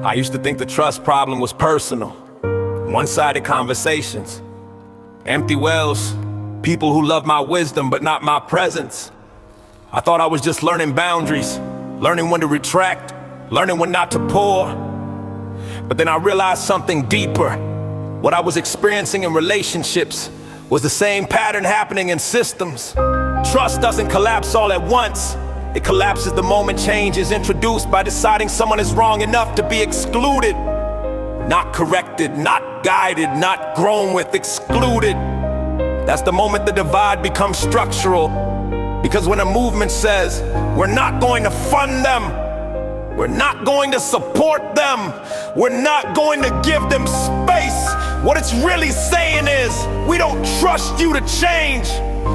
I used to think the trust problem was personal, one-sided conversations, empty wells, people who love my wisdom but not my presence. I thought I was just learning boundaries, learning when to retract, learning when not to pour. But then I realized something deeper. What I was experiencing in relationships was the same pattern happening in systems. Trust doesn't collapse all at once. It collapses the moment change is introduced by deciding someone is wrong enough to be excluded. Not corrected, not guided, not grown with, excluded. That's the moment the divide becomes structural. Because when a movement says, we're not going to fund them, we're not going to support them, we're not going to give them space, what it's really saying is, we don't trust you to change.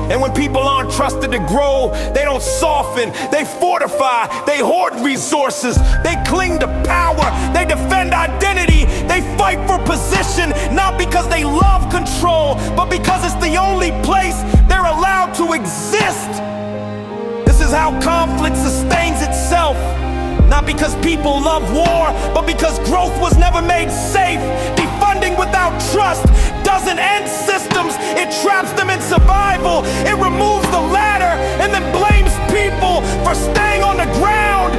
And when people aren't trusted to grow, they don't soften, they fortify, they hoard resources, they cling to power, they defend identity, they fight for position, not because they love control, but because it's the only place they're allowed to exist. This is how conflict sustains itself, not because people love war, but because growth was never made safe. Defunding without trust doesn't end systems, it traps them in survival. It removes the ladder and then blames people for staying on the ground.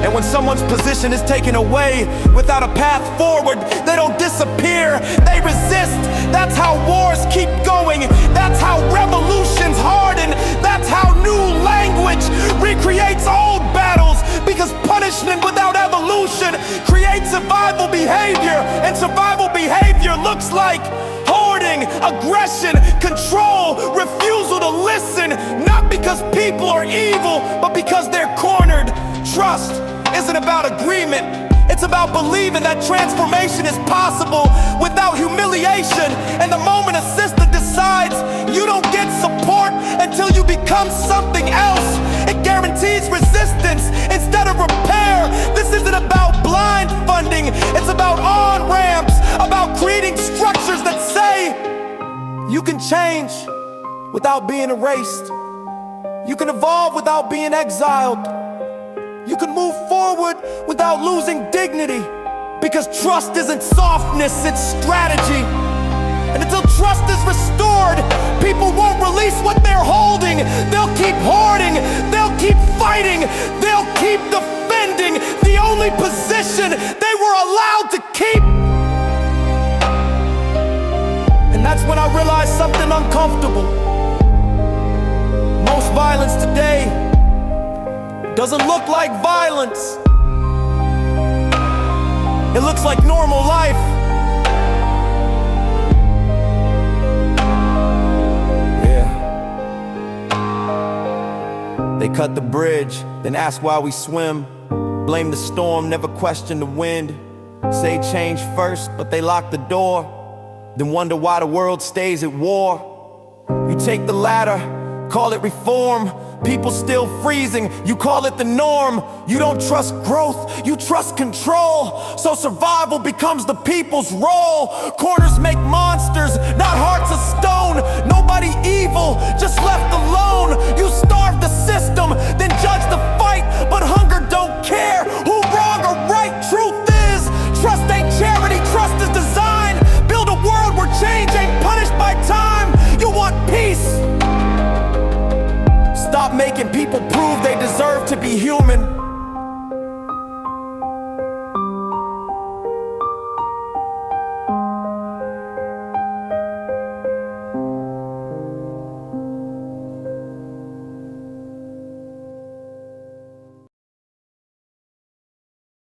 And when someone's position is taken away without a path forward, they don't disappear, they resist. That's how wars keep going, that's how revolutions harden, that's how new language recreates old battles. Because punishment without evolution creates survival behavior, and survival behavior looks like hoarding, aggression, control, refusal to listen, not because people are evil, but because they're cornered. Trust isn't about agreement, it's about believing that transformation is possible without humiliation. And the moment a sister decides you don't get support until you become something else, it guarantees resistance instead of repair. This isn't about blind funding, it's about on-ramps, about creating structures that say you can change without being erased, you can evolve without being exiled, you can move forward without losing dignity. Because trust isn't softness, it's strategy. And until trust is restored, people won't release what they're holding. They'll keep hoarding, they'll keep fighting, they'll keep defending the only position they were allowed to keep. And that's when I realized something uncomfortable. Most violence today doesn't look like violence. It looks like normal life. Yeah. They cut the bridge, then ask why we swim. Blame the storm, never question the wind. Say change first, but they lock the door. Then wonder why the world stays at war. You take the ladder, call it reform. People still freezing, you call it the norm. You don't trust growth, you trust control. So survival becomes the people's role. Corners make monsters, not hearts of stone. Nobody evil, just left alone. You starve the system, then judge the fight. But hunger don't care who wrong or right. Truth is, trust ain't charity, trust is design. Build a world where change ain't punished by time. You want peace? Stop making people prove they deserve to be human.